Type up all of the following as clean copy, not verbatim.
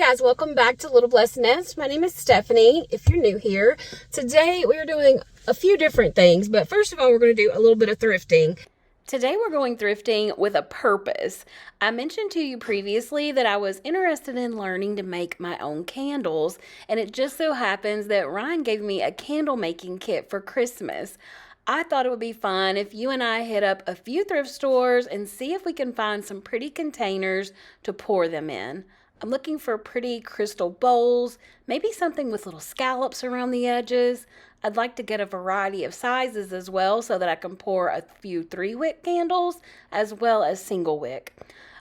guys, welcome back to Little Blessed Nest. My name is Stephanie, if you're new here. Today we are doing a few different things, but first of all, we're going to do a little bit of thrifting. Today we're going thrifting with a purpose. I mentioned to you previously that I was interested in learning to make my own candles, and it just so happens that Ryan gave me a candle making kit for Christmas. I thought it would be fun if you and I hit up a few thrift stores and see if we can find some pretty containers to pour them in. I'm looking for pretty crystal bowls, maybe something with little scallops around the edges. I'd like to get a variety of sizes as well so that I can pour a few 3-wick candles as well as single wick.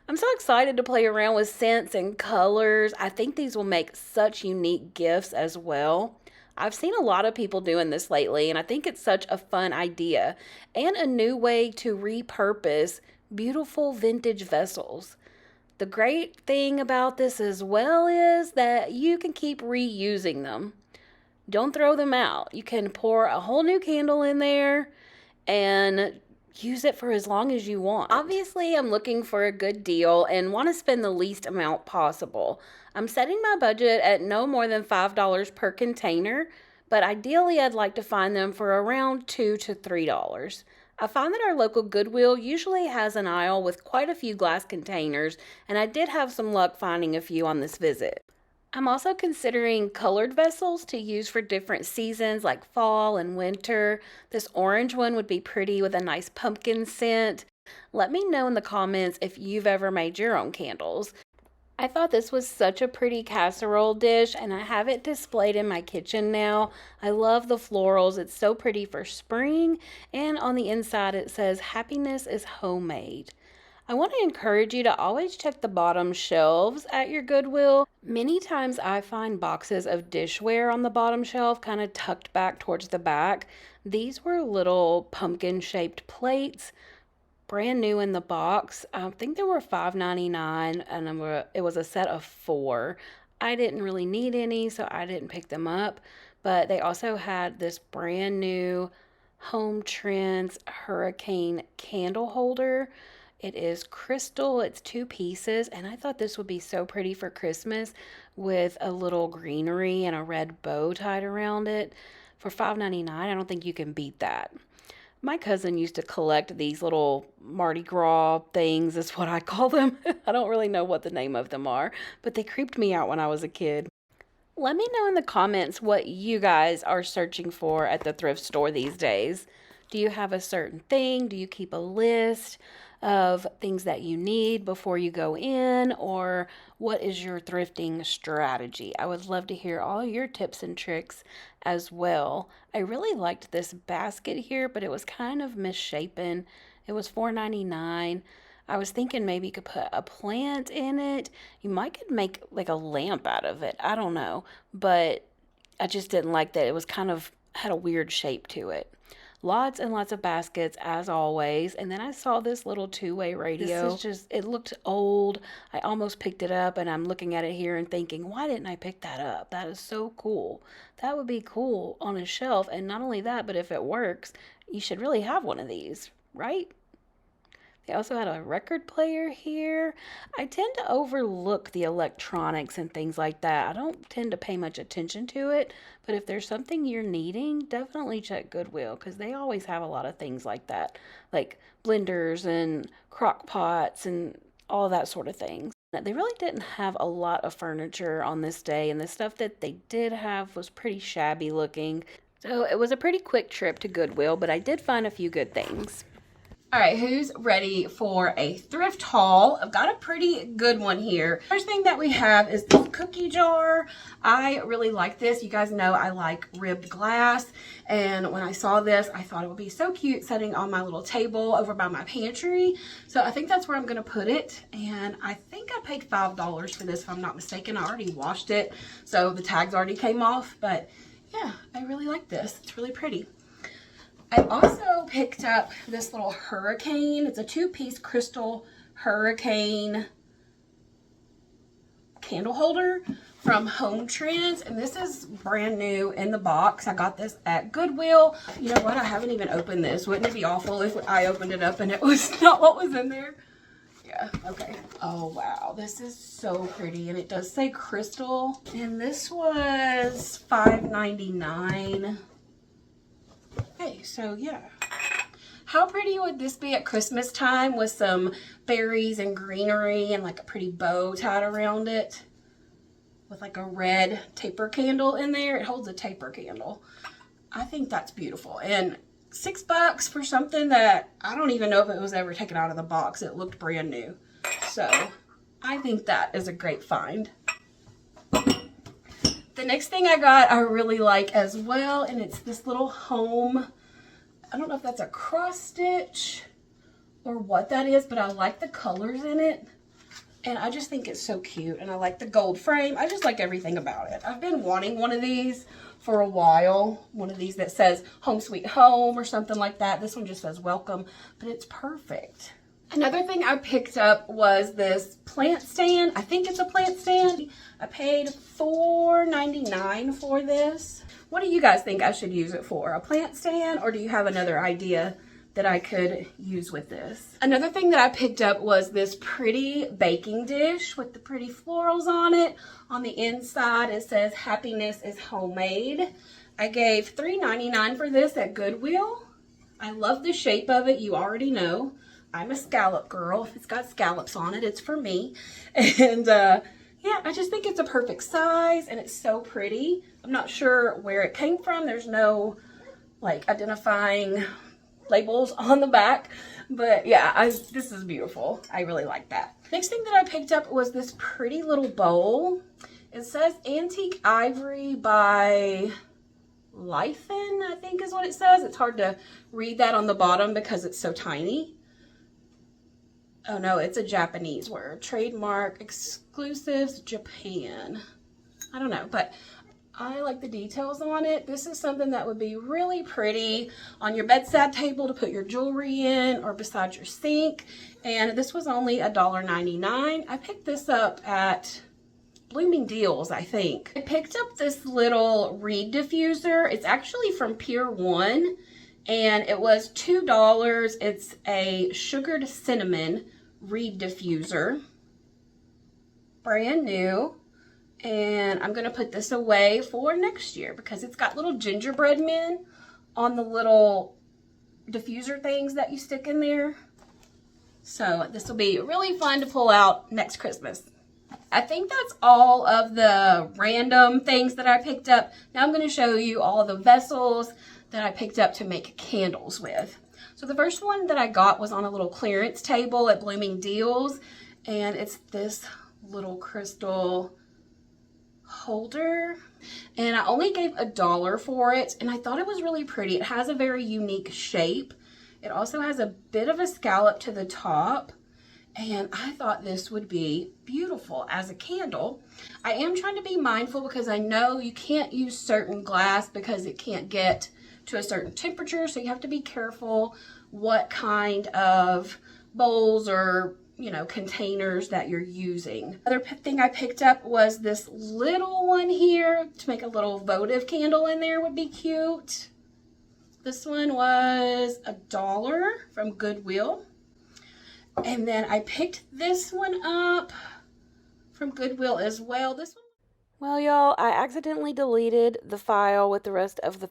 I'm so excited to play around with scents and colors. I think these will make such unique gifts as well. I've seen a lot of people doing this lately, and I think it's such a fun idea and a new way to repurpose beautiful vintage vessels. The great thing about this as well is that you can keep reusing them. Don't throw them out. You can pour a whole new candle in there and use it for as long as you want. Obviously, I'm looking for a good deal and want to spend the least amount possible. I'm setting my budget at no more than $5 per container, but ideally I'd like to find them for around $2 to $3. I find that our local Goodwill usually has an aisle with quite a few glass containers, and I did have some luck finding a few on this visit. I'm also considering colored vessels to use for different seasons like fall and winter. This orange one would be pretty with a nice pumpkin scent. Let me know in the comments if you've ever made your own candles. I thought this was such a pretty casserole dish, and I have it displayed in my kitchen now. I love the florals. It's so pretty for spring, and on the inside it says, "Happiness is homemade." I want to encourage you to always check the bottom shelves at your Goodwill. Many times I find boxes of dishware on the bottom shelf kind of tucked back towards the back. These were little pumpkin-shaped plates. Brand new in the box. I think they were $5.99 and it was a set of 4. I didn't really need any, so I didn't pick them up. But they also had this brand new Home Trends Hurricane candle holder. It is crystal. It's 2 pieces, and I thought this would be so pretty for Christmas with a little greenery and a red bow tied around it. For $5.99, I don't think you can beat that. My cousin used to collect these little Mardi Gras things, is what I call them. I don't really know what the name of them are, but they creeped me out when I was a kid. Let me know in the comments what you guys are searching for at the thrift store these days. Do you have a certain thing? Do you keep a list of things that you need before you go in? Or what is your thrifting strategy? I would love to hear all your tips and tricks as well. I really liked this basket here, but it was kind of misshapen. It was $4.99. I was thinking maybe you could put a plant in it. You could make like a lamp out of it. I don't know. But I just didn't like that. It was kind of had a weird shape to it. Lots and lots of baskets as always. And then I saw this little 2-way radio. It looked old. I almost picked it up, and I'm looking at it here and thinking, why didn't I pick that up? That is so cool. That would be cool on a shelf. And not only that, but if it works, you should really have one of these, right? They also had a record player here. I tend to overlook the electronics and things like that. I don't tend to pay much attention to it, but if there's something you're needing, definitely check Goodwill, because they always have a lot of things like that, like blenders and crock pots and all that sort of things. They really didn't have a lot of furniture on this day, and the stuff that they did have was pretty shabby looking. So it was a pretty quick trip to Goodwill, but I did find a few good things. All right, who's ready for a thrift haul? I've got a pretty good one here. First thing that we have is this cookie jar. I really like this. You guys know I like ribbed glass. And when I saw this, I thought it would be so cute sitting on my little table over by my pantry. So I think that's where I'm going to put it. And I think I paid $5 for this, if I'm not mistaken. I already washed it, so the tags already came off. But yeah, I really like this. It's really pretty. I also picked up this little hurricane. It's a 2-piece crystal hurricane candle holder from Home Trends, and this is brand new in the box. I got this at Goodwill. You know what? I haven't even opened this. Wouldn't it be awful if I opened it up and it was not what was in there? Yeah, okay. Oh, wow. This is so pretty. And it does say crystal. And this was $5.99. Okay, so yeah. How pretty would this be at Christmas time with some berries and greenery and like a pretty bow tied around it? With like a red taper candle in there. It holds a taper candle. I think that's beautiful. And $6 for something that I don't even know if it was ever taken out of the box. It looked brand new. So I think that is a great find. The next thing I got I really like as well, and it's this little home. I don't know if that's a cross stitch or what that is, but I like the colors in it. And I just think it's so cute. And I like the gold frame. I just like everything about it. I've been wanting one of these for a while. One of these that says Home Sweet Home or something like that. This one just says welcome, but it's perfect. Another thing I picked up was this plant stand. I think it's a plant stand. I paid $4.99 for this. What do you guys think I should use it for? A plant stand, or do you have another idea that I could use with this? Another thing that I picked up was this pretty baking dish with the pretty florals on it. On the inside, it says happiness is homemade. I gave $3.99 for this at Goodwill. I love the shape of it. You already know. I'm a scallop girl. If it's got scallops on it, it's for me. And yeah, I just think it's a perfect size and it's so pretty. I'm not sure where it came from. There's no like identifying labels on the back, but yeah, this is beautiful. I really like that. Next thing that I picked up was this pretty little bowl. It says Antique Ivory by Lythen, I think is what it says. It's hard to read that on the bottom because it's so tiny. Oh no, it's a Japanese word. Trademark Exclusives Japan. I don't know, but I like the details on it. This is something that would be really pretty on your bedside table to put your jewelry in or beside your sink. And this was only $1.99. I picked this up at Blooming Deals, I think. I picked up this little reed diffuser. It's actually from Pier 1 and it was $2. It's a sugared cinnamon reed diffuser. Brand new. And I'm going to put this away for next year because it's got little gingerbread men on the little diffuser things that you stick in there. So this will be really fun to pull out next Christmas. I think that's all of the random things that I picked up. Now I'm going to show you all of the vessels that I picked up to make candles with. So the first one that I got was on a little clearance table at Blooming Deals. And it's this little crystal holder, and I only gave $1 for it, and I thought it was really pretty. It has a very unique shape. It also has a bit of a scallop to the top, and I thought this would be beautiful as a candle. I am trying to be mindful because I know you can't use certain glass because it can't get to a certain temperature, so you have to be careful what kind of bowls or containers that you're using. Other thing I picked up was this little one here to make a little votive candle in there would be cute. This one was $1 from Goodwill. And then I picked this one up from Goodwill as well. This one. Well, y'all, I accidentally deleted the file with the rest of the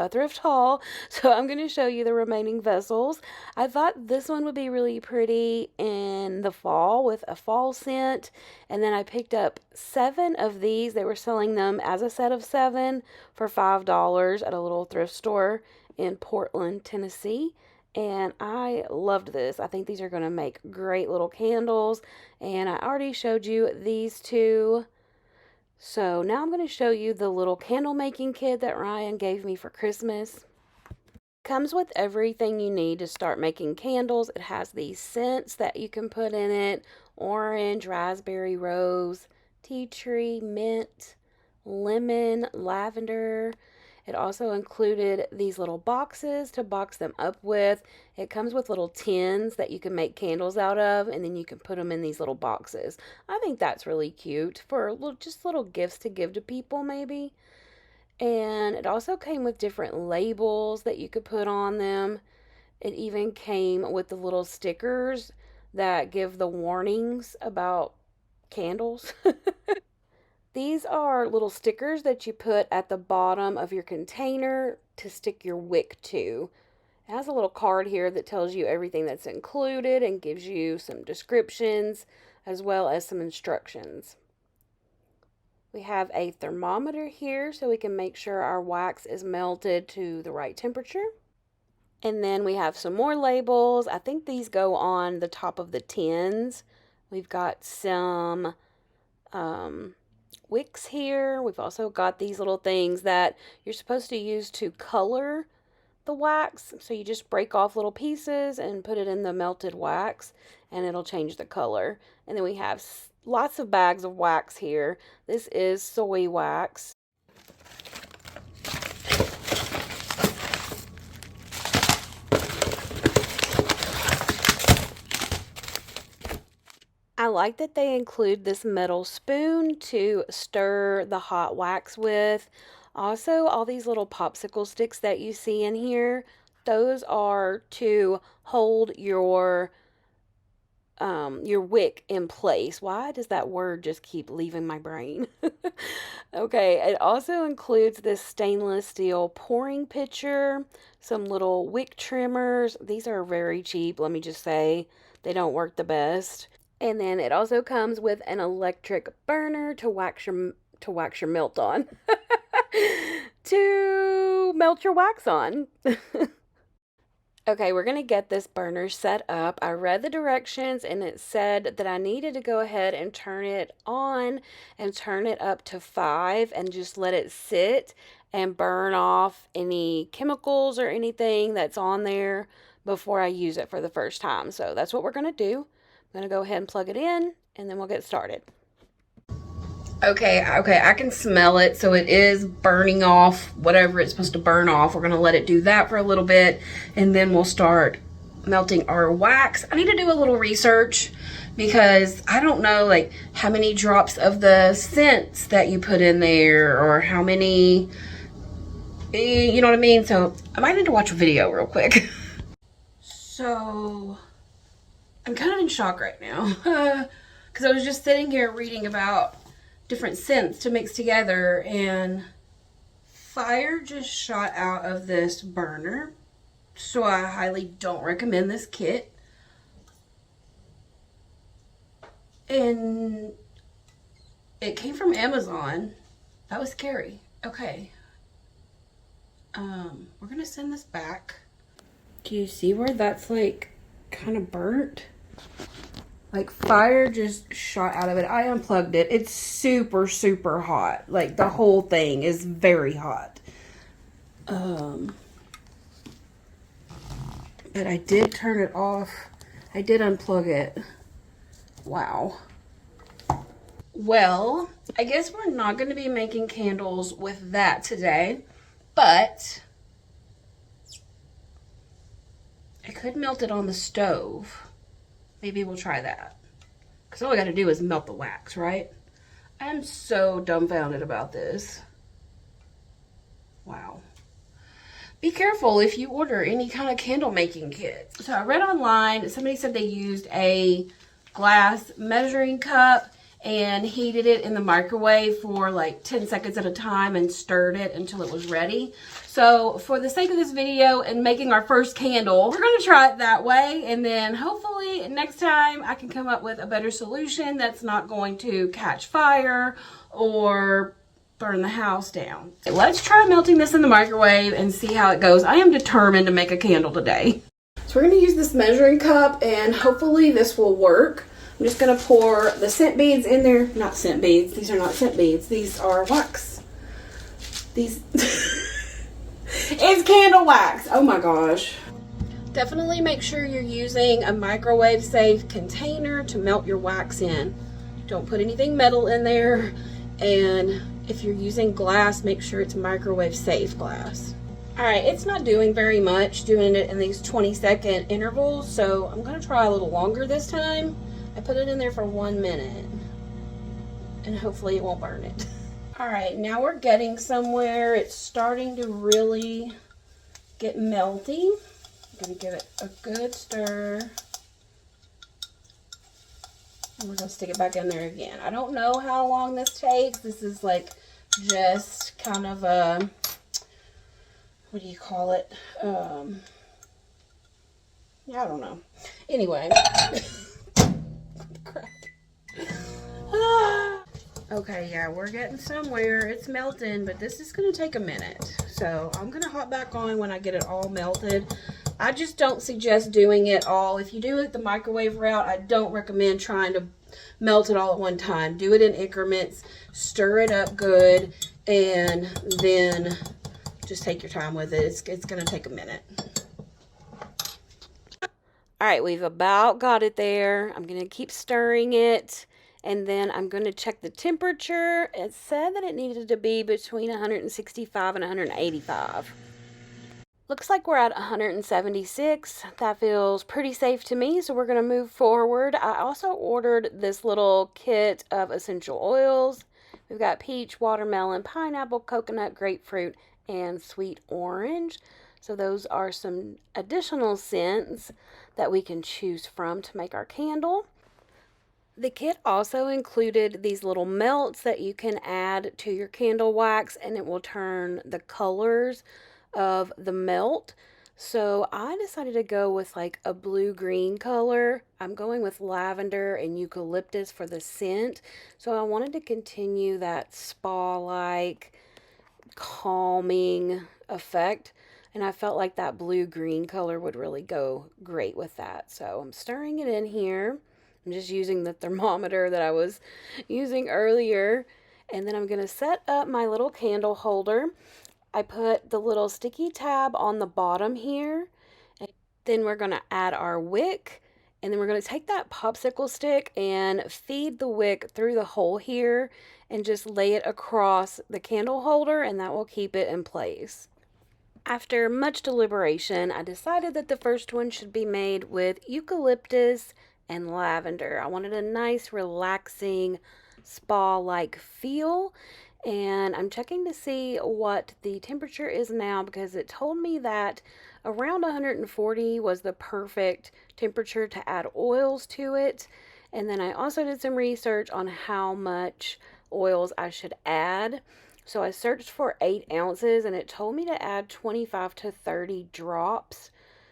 thrift haul, so I'm going to show you the remaining vessels. I thought this one would be really pretty in the fall with a fall scent, and then I picked up 7 of these. They were selling them as a set of 7 for $5 at a little thrift store in Portland, Tennessee. And I loved this. I think these are going to make great little candles, and I already showed you these 2. So now I'm going to show you the little candle making kit that Ryan gave me for Christmas. Comes with everything you need to start making candles. It has these scents that you can put in it: orange, raspberry, rose, tea tree, mint, lemon, lavender. It also included these little boxes to box them up with. It comes with little tins that you can make candles out of, and then you can put them in these little boxes. I think that's really cute for just little gifts to give to people maybe. And it also came with different labels that you could put on them. It even came with the little stickers that give the warnings about candles. These are little stickers that you put at the bottom of your container to stick your wick to. It has a little card here that tells you everything that's included and gives you some descriptions as well as some instructions. We have a thermometer here so we can make sure our wax is melted to the right temperature. And then we have some more labels. I think these go on the top of the tins. We've got some wicks here. We've also got these little things that you're supposed to use to color the wax. So you just break off little pieces and put it in the melted wax and it'll change the color. And then we have lots of bags of wax here. This is soy wax. I like that they include this metal spoon to stir the hot wax with. Also, all these little popsicle sticks that you see in here, those are to hold your wick in place. Why does that word just keep leaving my brain? Okay, it also includes this stainless steel pouring pitcher, some little wick trimmers. These are very cheap, let me just say. They don't work the best. And then it also comes with an electric burner to wax your melt on. To melt your wax on. Okay, we're going to get this burner set up. I read the directions and it said that I needed to go ahead and turn it on and turn it up to 5 and just let it sit and burn off any chemicals or anything that's on there before I use it for the first time. So that's what we're going to do. I'm going to go ahead and plug it in and then we'll get started. Okay, I can smell it. So it is burning off whatever it's supposed to burn off. We're going to let it do that for a little bit and then we'll start melting our wax. I need to do a little research because I don't know like how many drops of the scents that you put in there or how many, you know what I mean? So I might need to watch a video real quick. So I'm kind of in shock right now because I was just sitting here reading about different scents to mix together and fire just shot out of this burner. So I highly don't recommend this kit. And it came from Amazon. That was scary. Okay. We're gonna send this back. Do you see where that's like kind of burnt? Like fire just shot out of it. I unplugged it. It's super, super hot. Like the whole thing is very hot. But I did turn it off. I did unplug it. Wow. Well, I guess we're not going to be making candles with that today, but I could melt it on the stove. Maybe we'll try that. Because all I got to do is melt the wax, right? I'm so dumbfounded about this. Wow. Be careful if you order any kind of candle making kit. So I read online, somebody said they used a glass measuring cup and heated it in the microwave for like 10 seconds at a time and stirred it until it was ready. So for the sake of this video and making our first candle, we're going to try it that way. And then hopefully next time I can come up with a better solution that's not going to catch fire or burn the house down. Okay, let's try melting this in the microwave and see how it goes. I am determined to make a candle today. So we're going to use this measuring cup and hopefully this will work. I'm just going to pour the scent beads in there. Not scent beads. These are not scent beads. These are wax. These... It's candle wax. Oh my gosh. Definitely make sure you're using a microwave safe container to melt your wax in. Don't put anything metal in there. And if you're using glass, make sure it's microwave safe glass. Alright, it's not doing very much, doing it in these 20-second intervals. So I'm going to try a little longer this time. I put it in there for 1 minute and hopefully it won't burn it. All right, now we're getting somewhere. It's starting to really get melty. I'm gonna give it a good stir. And we're going to stick it back in there again. I don't know how long this takes. This is like just kind of a, what do you call it? Yeah, I don't know. Anyway. Crap. Okay, yeah, we're getting somewhere. It's melting, but this is going to take a minute. So I'm going to hop back on when I get it all melted. I just don't suggest doing it all. If you do it the microwave route, I don't recommend trying to melt it all at one time. Do it in increments, stir it up good, and then just take your time with it. It's going to take a minute. All right, we've about got it there. I'm going to keep stirring it, and then I'm going to check the temperature. It said that it needed to be between 165 and 185. Looks like we're at 176. That feels pretty safe to me, so we're going to move forward. I also ordered this little kit of essential oils. We've got peach, watermelon, pineapple, coconut, grapefruit, and sweet orange. So those are some additional scents that we can choose from to make our candle. The kit also included these little melts that you can add to your candle wax, and it will turn the colors of the melt. So I decided to go with like a blue-green color. I'm going with lavender and eucalyptus for the scent. So I wanted to continue that spa-like calming effect. And I felt like that blue-green color would really go great with that. So I'm stirring it in here. I'm just using the thermometer that I was using earlier. And then I'm going to set up my little candle holder. I put the little sticky tab on the bottom here. And then we're going to add our wick. And then we're going to take that popsicle stick and feed the wick through the hole here. And just lay it across the candle holder. And that will keep it in place. After much deliberation, I decided that the first one should be made with eucalyptus and lavender. I wanted a nice, relaxing, spa-like feel. And I'm checking to see what the temperature is now because it told me that around 140 was the perfect temperature to add oils to it. And then I also did some research on how much oils I should add. So I searched for 8 ounces and it told me to add 25 to 30 drops.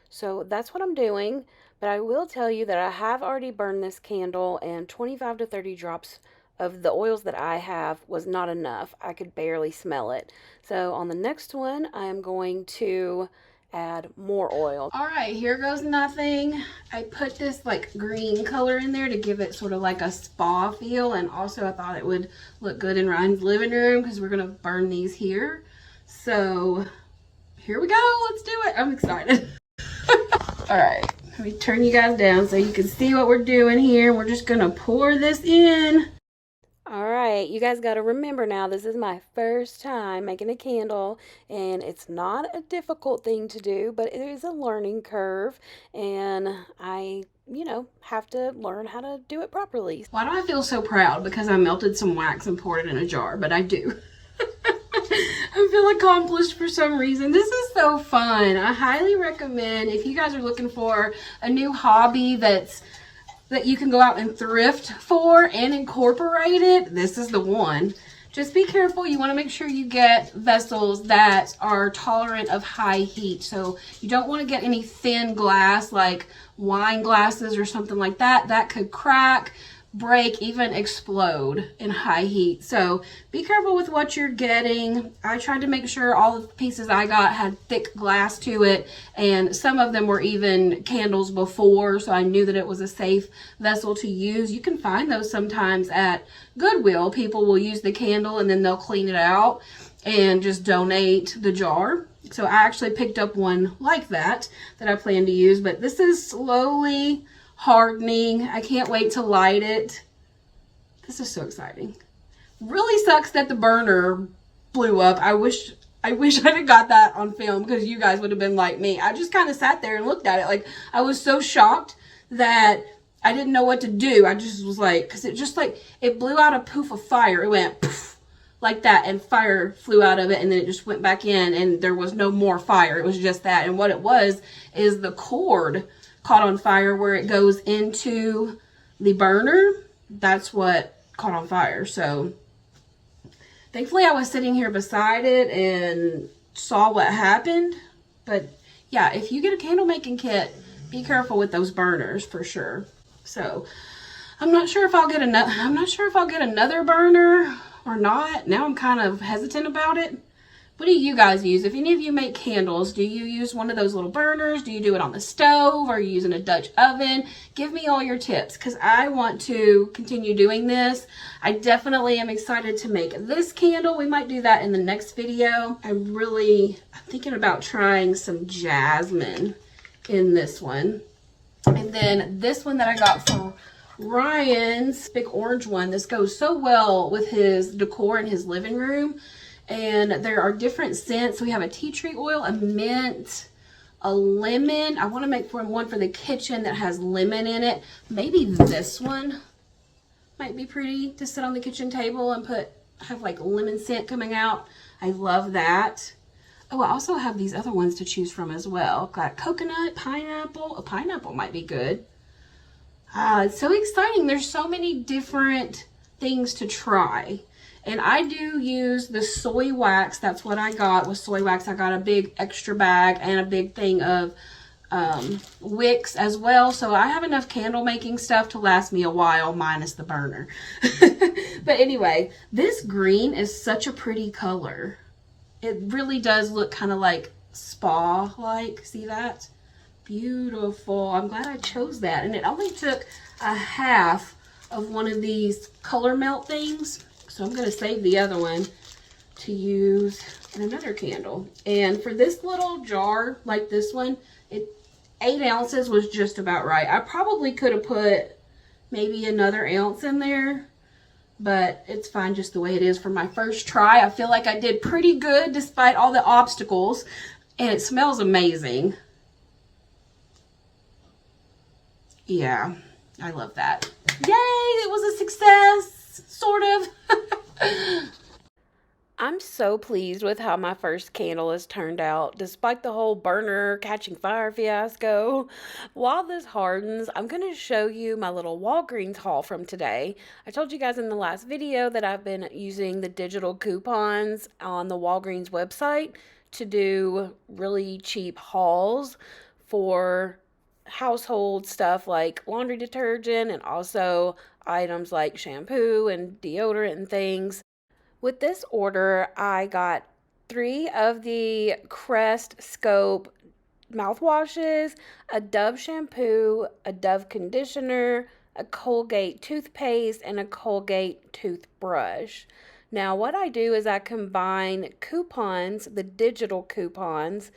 So that's what I'm doing. But I will tell you that I have already burned this candle and 25 to 30 drops of the oils that I have was not enough. I could barely smell it. So on the next one, I am going to add more oil. All right, here goes nothing. I put this like green color in there to give it sort of like a spa feel, and also I thought it would look good in Ryan's living room because we're gonna burn these here. So here we go, let's do it. I'm excited. All right, let me turn you guys down so you can see what we're doing here. We're just gonna pour this in. All right, you guys got to remember now, this is my first time making a candle, and it's not a difficult thing to do, but it is a learning curve, and I, have to learn how to do it properly. Why do I feel so proud? Because I melted some wax and poured it in a jar, but I do. I feel accomplished for some reason. This is so fun. I highly recommend, if you guys are looking for a new hobby that you can go out and thrift for and incorporate it, this is the one. Just be careful. You want to make sure you get vessels that are tolerant of high heat. So you don't want to get any thin glass like wine glasses or something like that. That could crack, break, even explode in high heat. So be careful with what you're getting. I tried to make sure all the pieces I got had thick glass to it, and some of them were even candles before, so I knew that it was a safe vessel to use. You can find those sometimes at Goodwill. People will use the candle and then they'll clean it out and just donate the jar. So I actually picked up one like that I plan to use, but this is slowly hardening. I can't wait to light it. This is so exciting. Really sucks that the burner blew up. I wish I'd have got that on film because you guys would have been like me. I just kind of sat there and looked at it. Like, I was so shocked that I didn't know what to do. I just was like, because it blew out a poof of fire. It went poof, like that, and fire flew out of it, and then it just went back in, and there was no more fire. It was just that. And what it was is the cord caught on fire where it goes into the burner, that's what caught on fire. So thankfully I was sitting here beside it and saw what happened. But yeah, if you get a candle making kit, be careful with those burners for sure. So I'm not sure if I'll get another burner or not. Now I'm kind of hesitant about it. What do you guys use? If any of you make candles, do you use one of those little burners? Do you do it on the stove? Are you using a Dutch oven? Give me all your tips because I want to continue doing this. I definitely am excited to make this candle. We might do that in the next video. I'm thinking about trying some jasmine in this one. And then this one that I got for Ryan's big orange one. This goes so well with his decor in his living room. And there are different scents. We have a tea tree oil, a mint, a lemon. I want to make one for the kitchen that has lemon in it. Maybe this one might be pretty to sit on the kitchen table and have like lemon scent coming out. I love that. Oh, I also have these other ones to choose from as well. Got coconut, pineapple. A pineapple might be good. It's so exciting. There's so many different things to try. And I do use the soy wax. That's what I got with soy wax. I got a big extra bag and a big thing of wicks as well. So I have enough candle making stuff to last me a while, minus the burner. But anyway, this green is such a pretty color. It really does look kind of like spa-like. See that? Beautiful. I'm glad I chose that. And it only took a half of one of these color melt things. So I'm going to save the other one to use in another candle. And for this little jar, like this one, 8 ounces was just about right. I probably could have put maybe another ounce in there, but it's fine just the way it is for my first try. I feel like I did pretty good despite all the obstacles, and it smells amazing. Yeah, I love that. Yay, it was a success. Sort of. I'm so pleased with how my first candle has turned out, despite the whole burner catching fire fiasco. While this hardens, I'm going to show you my little Walgreens haul from today. I told you guys in the last video that I've been using the digital coupons on the Walgreens website to do really cheap hauls for household stuff like laundry detergent and also items like shampoo and deodorant and things. With this order, I got 3 of the Crest Scope mouthwashes, a Dove shampoo, a Dove conditioner, a Colgate toothpaste, and a Colgate toothbrush. Now, what I do is I combine coupons, the digital coupons,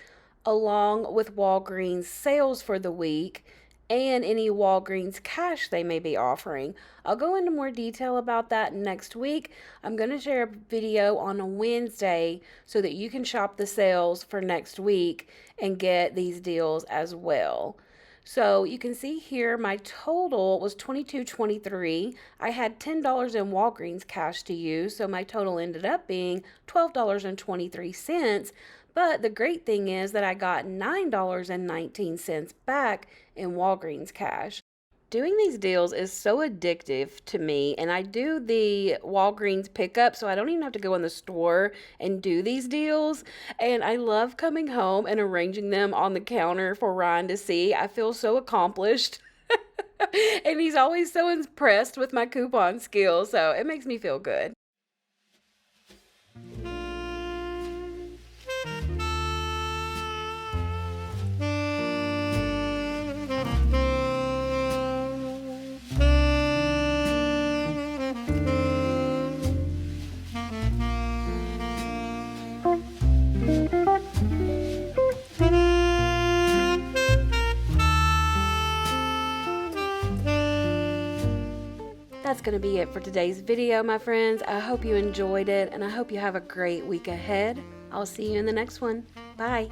along with Walgreens sales for the week and any Walgreens cash they may be offering. I'll go into more detail about that next week. I'm going to share a video on a Wednesday so that you can shop the sales for next week and get these deals as well. So you can see here my total was $22.23. I had $10 in Walgreens cash to use, so my total ended up being $12.23. But the great thing is that I got $9.19 back in Walgreens cash. Doing these deals is so addictive to me, and I do the Walgreens pickup, so I don't even have to go in the store and do these deals. And I love coming home and arranging them on the counter for Ryan to see. I feel so accomplished. And he's always so impressed with my coupon skills, so it makes me feel good. That's going to be it for today's video, my friends. I hope you enjoyed it, and I hope you have a great week ahead. I'll see you in the next one. Bye.